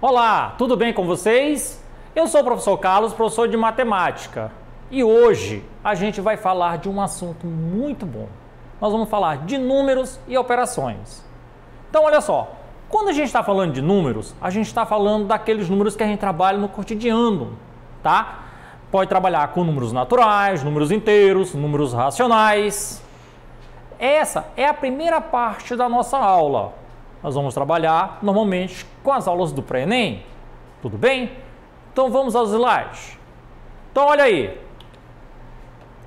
Olá, tudo bem com vocês? Eu sou o professor Carlos, professor de matemática, e hoje a gente vai falar de um assunto muito bom. Nós vamos falar de números e operações. Então, olha só, quando a gente está falando de números, a gente está falando daqueles números que a gente trabalha no cotidiano, tá? Pode trabalhar com números naturais, números inteiros, números racionais. Essa é a primeira parte da nossa aula. Nós vamos trabalhar normalmente com as aulas do pré-ENEM. Tudo bem? Então vamos aos slides. Então olha aí.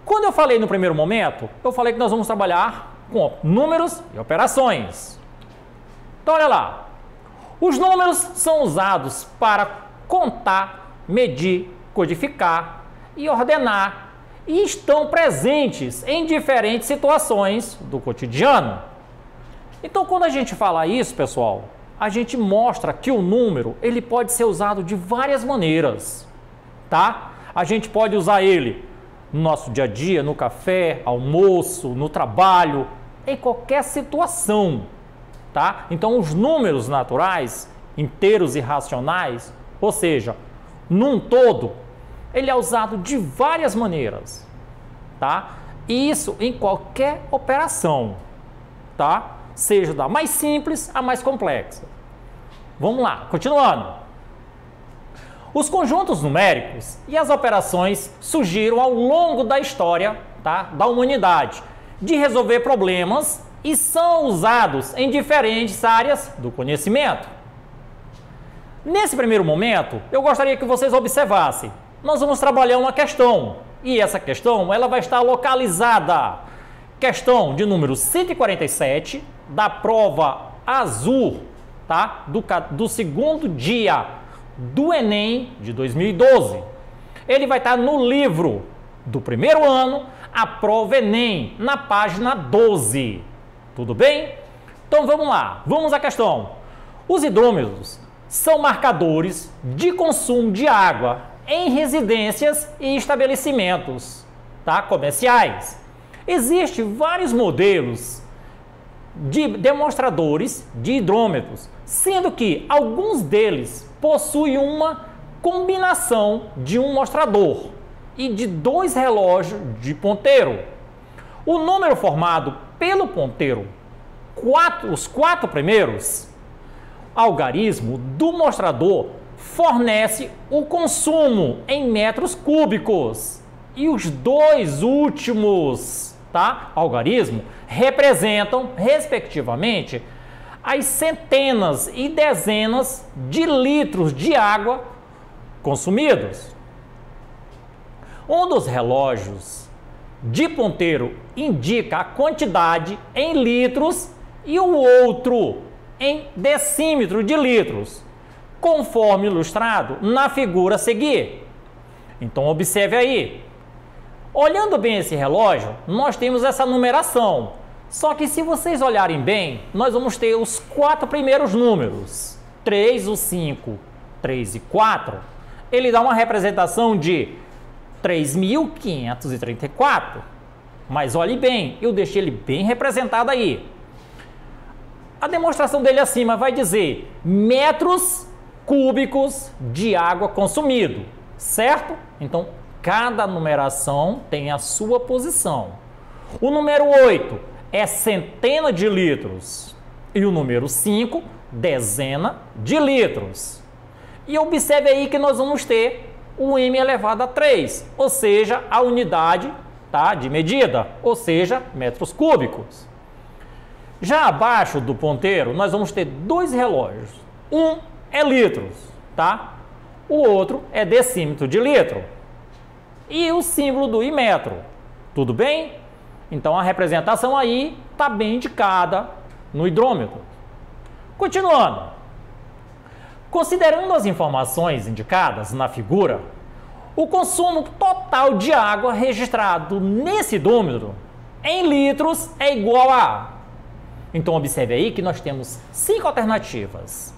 Quando eu falei no primeiro momento, eu falei que nós vamos trabalhar com números e operações. Então olha lá. Os números são usados para contar, medir, codificar e ordenar e estão presentes em diferentes situações do cotidiano. Então, quando a gente fala isso, pessoal, a gente mostra que o número ele pode ser usado de várias maneiras, tá? A gente pode usar ele no nosso dia a dia, no café, almoço, no trabalho, em qualquer situação, tá? Então, os números naturais, inteiros e racionais, ou seja, num todo, ele é usado de várias maneiras, tá? E isso em qualquer operação, tá? Seja da mais simples à mais complexa. Vamos lá, continuando. Os conjuntos numéricos e as operações surgiram ao longo da história, tá, da humanidade, de resolver problemas e são usados em diferentes áreas do conhecimento. Nesse primeiro momento, eu gostaria que vocês observassem. Nós vamos trabalhar uma questão e essa questão ela vai estar localizada. Questão de número 147 da prova azul, tá? Do segundo dia do Enem de 2012. Ele vai estar no livro do primeiro ano, a prova Enem, na página 12. Tudo bem? Então vamos lá, vamos à questão. Os hidrômetros são marcadores de consumo de água em residências e estabelecimentos, tá? Comerciais. Existem vários modelos de demonstradores de hidrômetros, sendo que alguns deles possuem uma combinação de um mostrador e de dois relógios de ponteiro. O número formado pelo ponteiro, os quatro primeiros, algarismo do mostrador fornece o consumo em metros cúbicos e os dois últimos, tá, algarismo representam, respectivamente, as centenas e dezenas de litros de água consumidos. Um dos relógios de ponteiro indica a quantidade em litros e o outro em decímetro de litros, conforme ilustrado na figura a seguir. Então observe aí. Olhando bem esse relógio, nós temos essa numeração. Só que se vocês olharem bem, nós vamos ter os quatro primeiros números. 3, o 5, 3 e 4. Ele dá uma representação de 3.534. Mas olhe bem, eu deixei ele bem representado aí. A demonstração dele acima vai dizer metros cúbicos de água consumido, certo? Então, cada numeração tem a sua posição. O número 8 é centena de litros e o número 5, dezena de litros. E observe aí que nós vamos ter o m elevado a 3, ou seja, a unidade, tá, de medida, ou seja, metros cúbicos. Já abaixo do ponteiro, nós vamos ter dois relógios. Um é litros, tá? O outro é decímetro de litro. E o símbolo do imetro. Tudo bem? Então, a representação aí está bem indicada no hidrômetro. Continuando. Considerando as informações indicadas na figura, o consumo total de água registrado nesse hidrômetro em litros é igual a... Então, observe aí que nós temos 5 alternativas,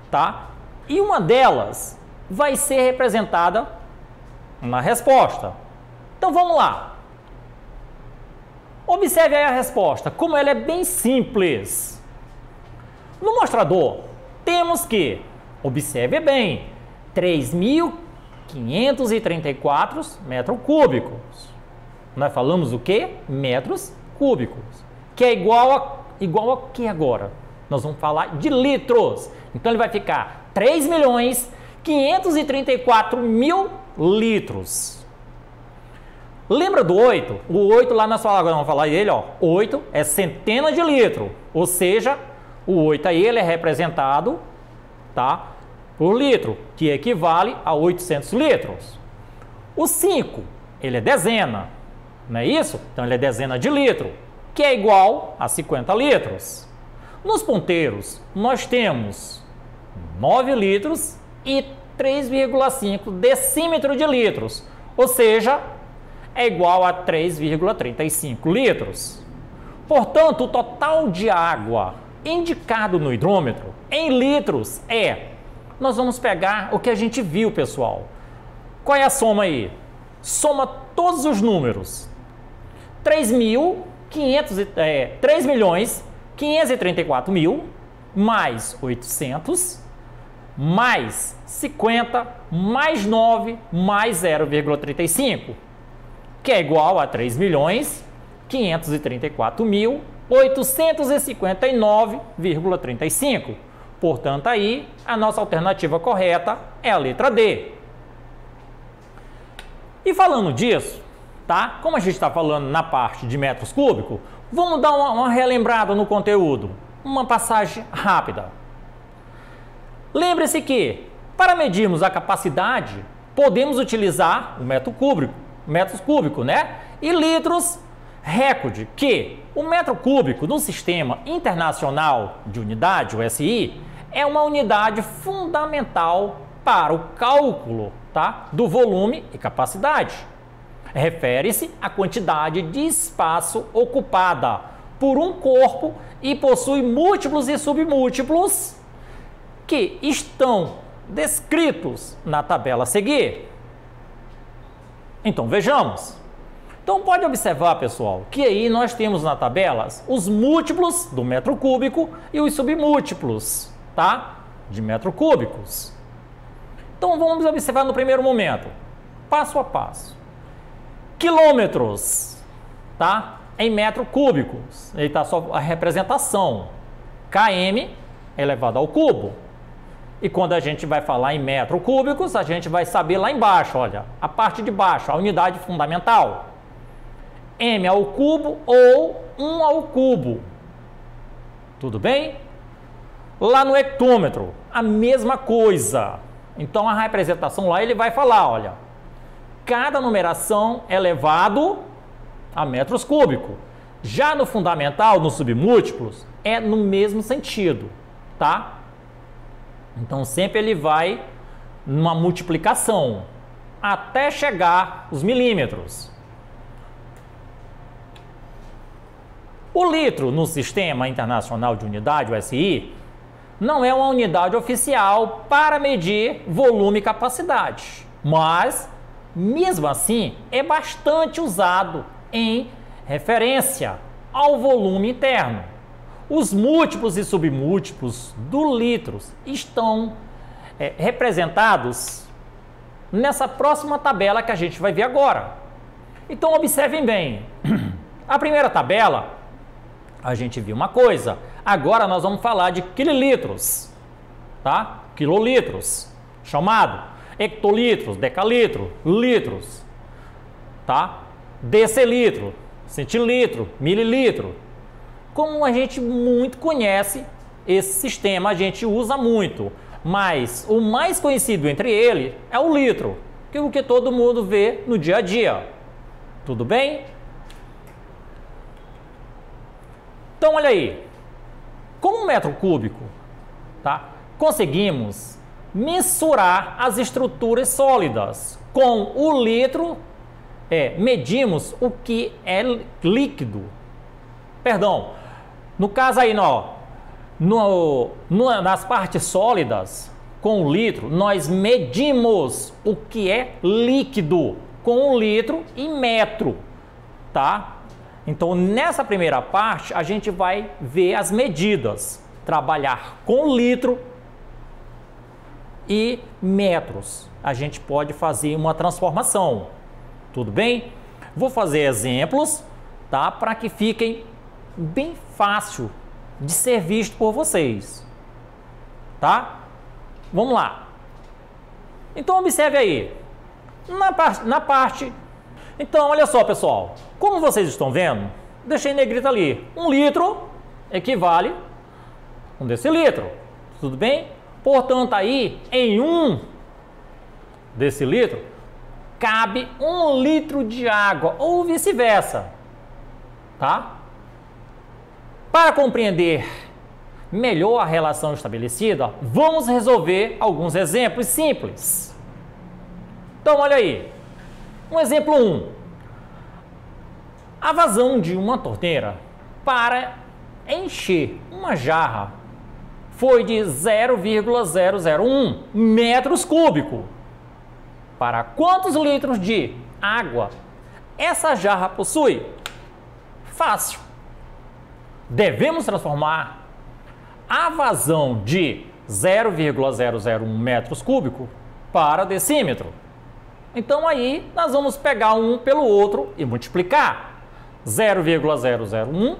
tá? E uma delas vai ser representada na resposta. Então, vamos lá. Observe aí a resposta, como ela é bem simples. No mostrador, temos que Observe bem, 3.534 metros cúbicos. Nós falamos o quê? Metros cúbicos. Que é igual a que agora? Nós vamos falar de litros. Então ele vai ficar 3.534.000 litros. Lembra do 8? O 8 lá na sua água, vamos falar dele, ó. 8 é centena de litro, ou seja, o 8 aí ele é representado, tá, por litro, que equivale a 800 litros. O 5, ele é dezena, não é isso? Então ele é dezena de litro, que é igual a 50 litros. Nos ponteiros, nós temos 9 litros e 3,5 decímetro de litros, ou seja, é igual a 3,35 litros. Portanto, o total de água indicado no hidrômetro em litros nós vamos pegar o que a gente viu, pessoal. Qual é a soma aí? Soma todos os números. 3.534.000 mais 800 mais 50 mais 9 mais 0,35, que é igual a 3.534.859,35. Portanto, aí a nossa alternativa correta é a letra D. E falando disso, tá? Como a gente está falando na parte de metros cúbicos, vamos dar uma relembrada no conteúdo, uma passagem rápida. Lembre-se que, para medirmos a capacidade, podemos utilizar o metros cúbicos, né? E litros recorde, que o metro cúbico no Sistema Internacional de Unidade, o SI, é uma unidade fundamental para o cálculo, tá, do volume e capacidade. Refere-se à quantidade de espaço ocupada por um corpo e possui múltiplos e submúltiplos que estão descritos na tabela a seguir. Então, vejamos. Então, pode observar, pessoal, que aí nós temos na tabela os múltiplos do metro cúbico e os submúltiplos, tá, de metro cúbicos. Então, vamos observar no primeiro momento, passo a passo. Quilômetros, tá, em metro cúbicos. Aí está só a representação. km elevado ao cubo. E quando a gente vai falar em metro cúbicos, a gente vai saber lá embaixo, olha, a parte de baixo, a unidade fundamental. M ao cubo ou 1 ao cubo. Tudo bem? Lá no hectômetro, a mesma coisa. Então, a representação lá, ele vai falar, olha, cada numeração é elevado a metros cúbicos. Já no fundamental, nos submúltiplos, é no mesmo sentido, tá? Então, sempre ele vai numa multiplicação até chegar os milímetros. O litro no Sistema Internacional de Unidade, o SI, não é uma unidade oficial para medir volume e capacidade, mas, mesmo assim, é bastante usado em referência ao volume interno. Os múltiplos e submúltiplos do litro estão representados nessa próxima tabela que a gente vai ver agora. Então, observem bem. A primeira tabela, a gente viu uma coisa. Agora nós vamos falar de quililitros, tá? Quilolitros, chamado hectolitros, decalitro, litros, tá? Decilitro, centilitro, mililitro. Como a gente muito conhece esse sistema, a gente usa muito, mas o mais conhecido entre ele é o litro, que é o que todo mundo vê no dia a dia. Tudo bem? Então, olha aí, como um metro cúbico, tá? Conseguimos mensurar as estruturas sólidas. Com o litro, medimos o que é líquido. Perdão, no caso aí, nas partes sólidas, com o litro, nós medimos o que é líquido com o litro e metro, tá? Então, nessa primeira parte, a gente vai ver as medidas. Trabalhar com litro e metros. A gente pode fazer uma transformação. Tudo bem? Vou fazer exemplos, tá? Para que fiquem bem fácil de ser visto por vocês. Tá? Vamos lá. Então observe aí. Na parte. Então, olha só, pessoal. Como vocês estão vendo, deixei em negrito ali. 1 litro equivale a 1 decilitro. Tudo bem? Portanto, aí, em 1 decilitro, cabe 1 litro de água, ou vice-versa. Tá? Para compreender melhor a relação estabelecida, vamos resolver alguns exemplos simples. Então, olha aí. Um exemplo 1. A vazão de uma torneira para encher uma jarra foi de 0,001 metros cúbicos. Para quantos litros de água essa jarra possui? Fácil. Devemos transformar a vazão de 0,001 metros cúbicos para decímetro. Então aí nós vamos pegar um pelo outro e multiplicar. 0,001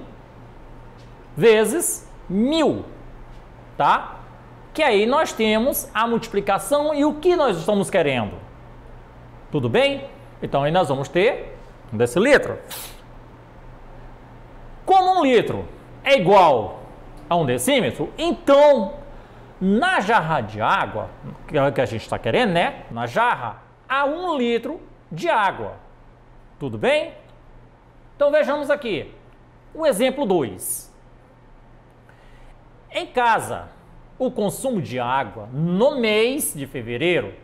vezes 1000, tá? Que aí nós temos a multiplicação e o que nós estamos querendo. Tudo bem? Então aí nós vamos ter 1 decilitro. Como 1 litro é igual a 1 decímetro, então na jarra de água, que é o que a gente está querendo, né? Na jarra, há 1 litro de água. Tudo bem? Então vejamos aqui. O exemplo 2. Em casa, o consumo de água no mês de fevereiro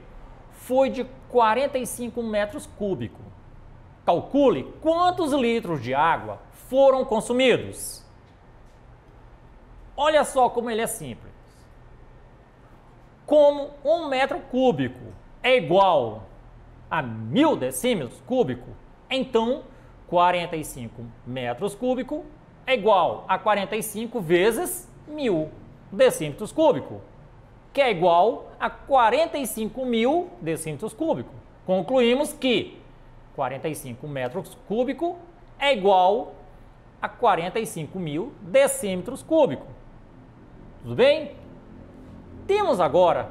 foi de 45 metros cúbicos. Calcule quantos litros de água foram consumidos. Olha só como ele é simples. Como 1 metro cúbico é igual a 1000 decímetros cúbicos, então 45 metros cúbicos é igual a 45 vezes 1000 decímetros cúbicos, que é igual a 45.000 decímetros cúbicos. Concluímos que 45 metros cúbicos é igual a 45.000 decímetros cúbicos. Tudo bem? Temos agora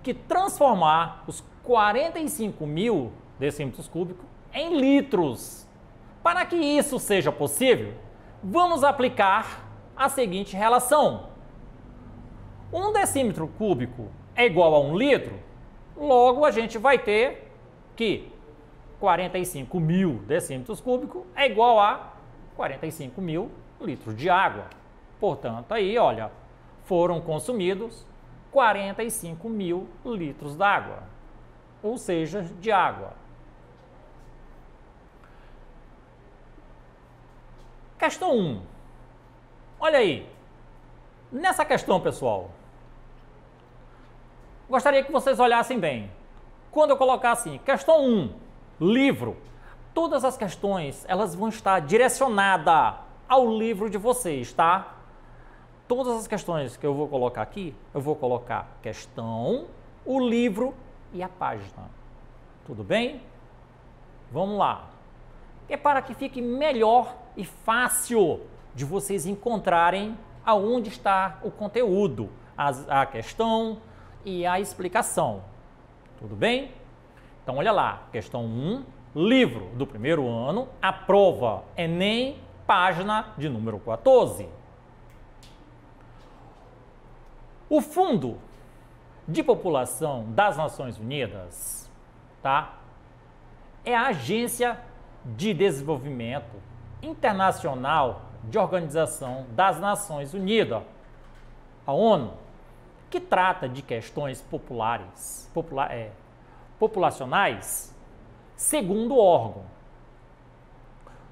que transformar os 45.000 decímetros cúbicos em litros. Para que isso seja possível, vamos aplicar a seguinte relação. 1 decímetro cúbico é igual a 1 litro, logo a gente vai ter que 45.000 decímetros cúbicos é igual a 45.000 litros de água. Portanto, aí, olha, foram consumidos 45.000 litros d'água, ou seja, de água. Questão 1. Olha aí. Nessa questão, pessoal, gostaria que vocês olhassem bem. Quando eu colocar assim, questão 1, livro, todas as questões elas vão estar direcionadas ao livro de vocês, tá? Todas as questões que eu vou colocar aqui, eu vou colocar questão, o livro e a página. Tudo bem? Vamos lá. É para que fique melhor e fácil de vocês encontrarem aonde está o conteúdo, a questão e a explicação. Tudo bem? Então, olha lá, questão 1, livro do primeiro ano, a prova Enem, página de número 14. O Fundo de População das Nações Unidas, tá? É a agência de desenvolvimento internacional de Organização das Nações Unidas, a ONU, que trata de questões populacionais, segundo o órgão.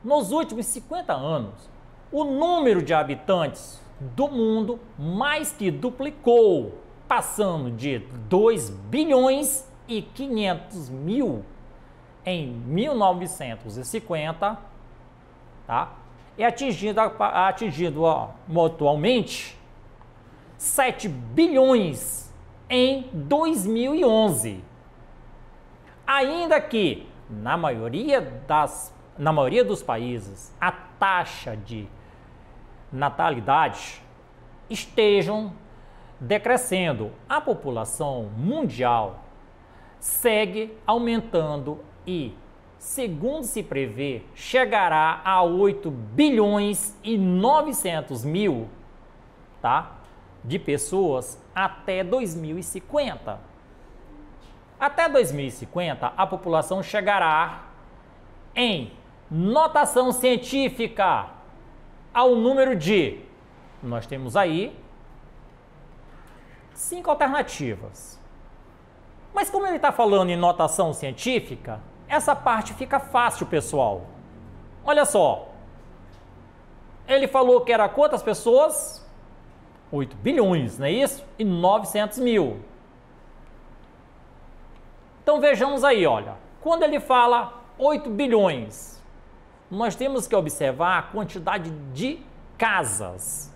Nos últimos 50 anos, o número de habitantes do mundo mais que duplicou, passando de 2 bilhões e 500 mil em 1950, tá? E atingindo atualmente 7 bilhões em 2011. Ainda que, na maioria dos países, a taxa de natalidade estejam decrescendo, a população mundial segue aumentando e, segundo se prevê, chegará a 8 bilhões e 900 mil, tá, de pessoas até 2050. Até 2050, a população chegará em notação científica ao número de, nós temos aí 5 alternativas. Mas como ele está falando em notação científica, essa parte fica fácil, pessoal. Olha só. Ele falou que era quantas pessoas? 8 bilhões, não é isso? E 900 mil. Então vejamos aí, olha. Quando ele fala 8 bilhões, nós temos que observar a quantidade de casas.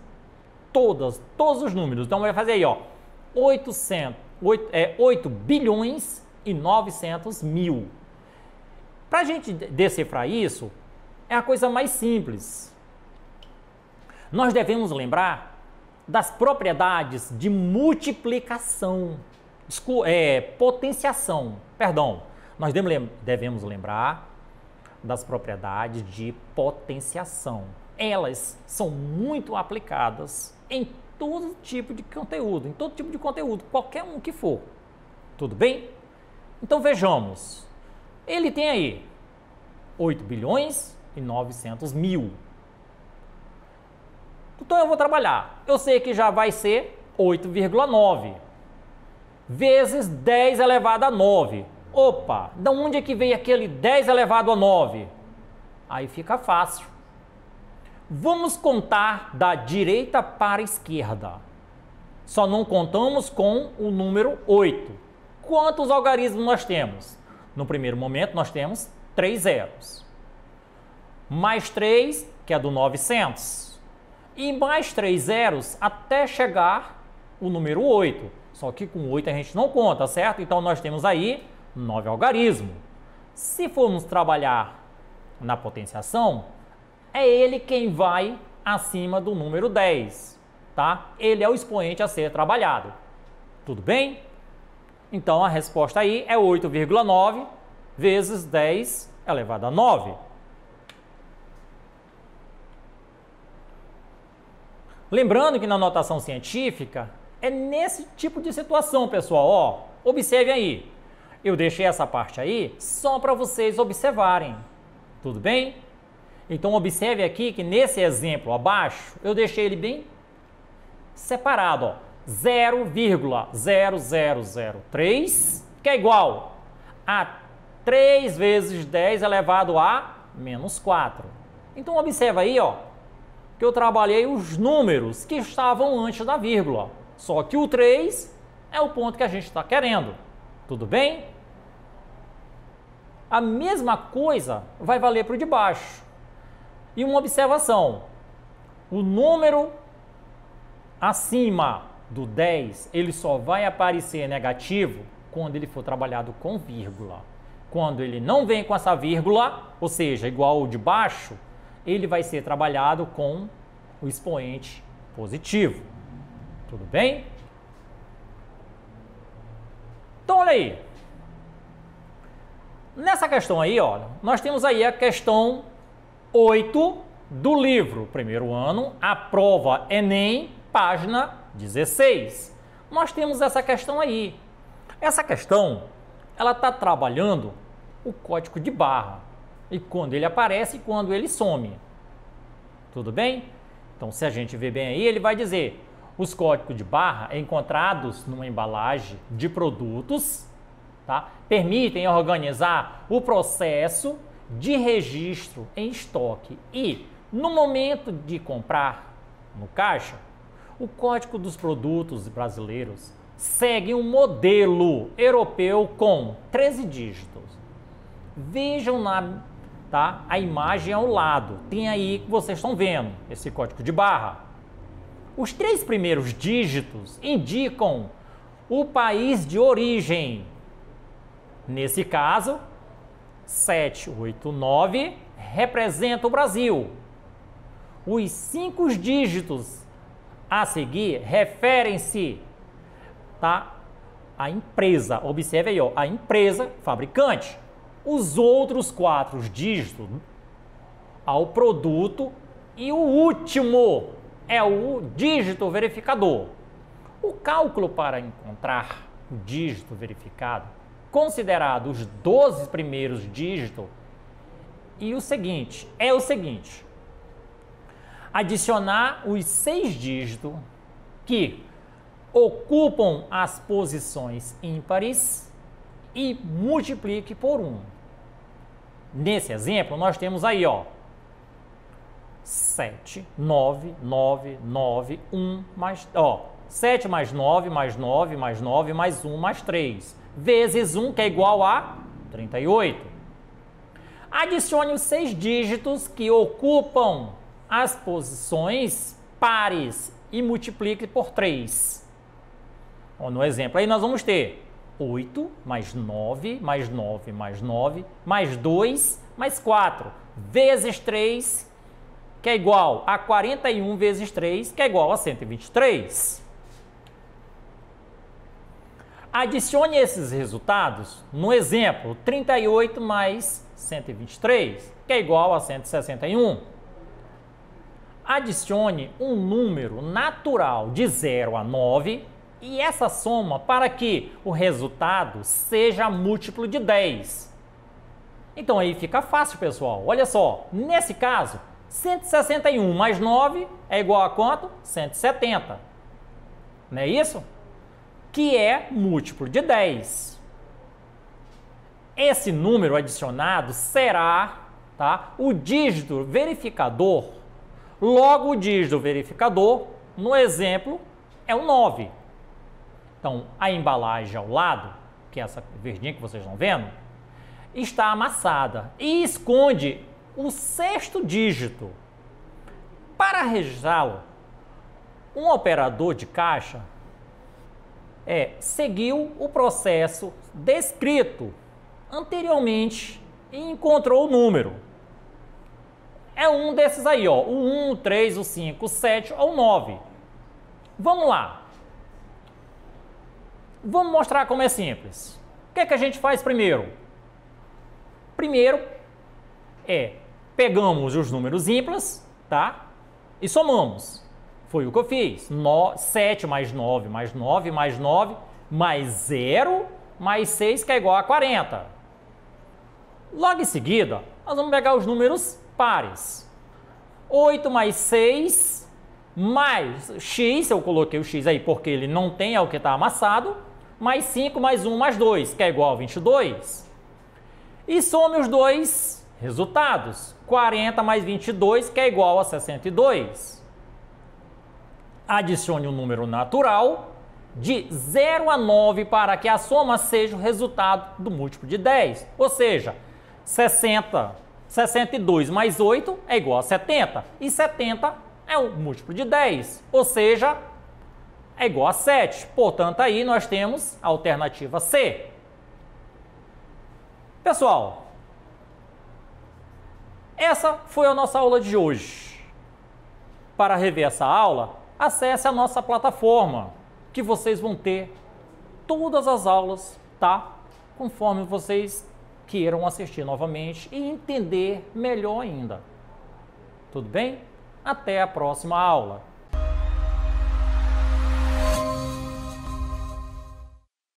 Todos os números. Então vai fazer aí, ó. 8 bilhões e 900 mil. Para a gente decifrar isso, é a coisa mais simples. Nós devemos lembrar das propriedades de multiplicação, potenciação, perdão. Nós devemos lembrar das propriedades de potenciação. Elas são muito aplicadas em todo tipo de conteúdo, qualquer um que for. Tudo bem? Então vejamos. Ele tem aí 8 bilhões e 900 mil. Então eu vou trabalhar. Eu sei que já vai ser 8,9 vezes 10 elevado a 9. Opa, de onde é que veio aquele 10 elevado a 9? Aí fica fácil. Vamos contar da direita para a esquerda. Só não contamos com o número 8. Quantos algarismos nós temos? No primeiro momento, nós temos 3 zeros. Mais 3, que é do 900. E mais 3 zeros até chegar o número 8. Só que com 8 a gente não conta, certo? Então nós temos aí 9 algarismos. Se formos trabalhar na potenciação, é ele quem vai acima do número 10, tá? Ele é o expoente a ser trabalhado. Tudo bem? Então a resposta aí é 8,9 vezes 10 elevado a 9. Lembrando que na notação científica é nesse tipo de situação, pessoal. Ó, observe aí. Eu deixei essa parte aí só para vocês observarem. Tudo bem? Então observe aqui que nesse exemplo abaixo eu deixei ele bem separado, ó. 0,0003, que é igual a 3 vezes 10 elevado a menos 4. Então observa aí, ó, que eu trabalhei os números que estavam antes da vírgula. Só que o 3 é o ponto que a gente está querendo. Tudo bem? A mesma coisa vai valer para o de baixo. E uma observação. O número acima do 10, ele só vai aparecer negativo quando ele for trabalhado com vírgula. Quando ele não vem com essa vírgula, ou seja, igual o de baixo, ele vai ser trabalhado com o expoente positivo. Tudo bem? Então, olha aí. Nessa questão aí, olha, nós temos aí a questão 8 do livro, primeiro ano, a prova Enem, página 16. Nós temos essa questão aí. Essa questão, ela está trabalhando o código de barra. E quando ele aparece e quando ele some. Tudo bem? Então, se a gente ver bem aí, ele vai dizer: os códigos de barra encontrados numa embalagem de produtos, tá, permitem organizar o processo de registro em estoque e, no momento de comprar no caixa, o código dos produtos brasileiros segue um modelo europeu com 13 dígitos. Vejam a imagem ao lado. Tem aí que vocês estão vendo esse código de barra. Os 3 primeiros dígitos indicam o país de origem. Nesse caso, 789 representa o Brasil. Os 5 dígitos a seguir referem-se, tá, à empresa. Observe aí, ó, a empresa fabricante. Os outros 4 dígitos ao produto e o último é o dígito verificador. O cálculo para encontrar o dígito verificado, considerado os 12 primeiros dígitos, e o seguinte, adicionar os 6 dígitos que ocupam as posições ímpares e multiplique por 1. Nesse exemplo, nós temos aí, ó, 7, 9, 9, 9, 1, mais, ó, 7 mais 9, mais 9, mais 9, mais 1, mais 3, vezes 1, que é igual a 38. Adicione os 6 dígitos que ocupam as posições pares e multiplique por 3. No exemplo aí nós vamos ter 8 mais 9, mais 9, mais 9, mais 2, mais 4, vezes 3, que é igual a 41 vezes 3, que é igual a 123. Adicione esses resultados no exemplo 38 mais 123, que é igual a 161. Adicione um número natural de 0 a 9 e essa soma para que o resultado seja múltiplo de 10. Então aí fica fácil, pessoal. Olha só, nesse caso, 161 mais 9 é igual a quanto? 170. Não é isso? Que é múltiplo de 10. Esse número adicionado será, tá, o dígito verificador. Logo, o dígito verificador, no exemplo, é o 9. Então, a embalagem ao lado, que é essa verdinha que vocês estão vendo, está amassada e esconde o 6º dígito. Para registrá-lo, um operador de caixa seguiu o processo descrito anteriormente e encontrou o número. É um desses aí, ó, o 1, o 3, o 5, o 7 ou o 9. Vamos lá. Vamos mostrar como é simples. O que é que a gente faz primeiro? Primeiro pegamos os números ímpares, tá? E somamos. Foi o que eu fiz. 7 mais 9 mais 9 mais 9 mais 0 mais 6, que é igual a 40. Logo em seguida, nós vamos pegar os números pares. 8 mais 6 mais x, eu coloquei o x aí porque ele não tem, é o que está amassado, mais 5 mais 1 mais 2, que é igual a 22. E some os dois resultados. 40 mais 22, que é igual a 62. Adicione um número natural de 0 a 9 para que a soma seja o resultado do múltiplo de 10. Ou seja, 62 mais 8 é igual a 70. E 70 é o múltiplo de 10. Ou seja, é igual a 7. Portanto, aí nós temos a alternativa C. Pessoal, essa foi a nossa aula de hoje. Para rever essa aula, acesse a nossa plataforma, que vocês vão ter todas as aulas, tá? Conforme vocês queiram assistir novamente e entender melhor ainda. Tudo bem? Até a próxima aula.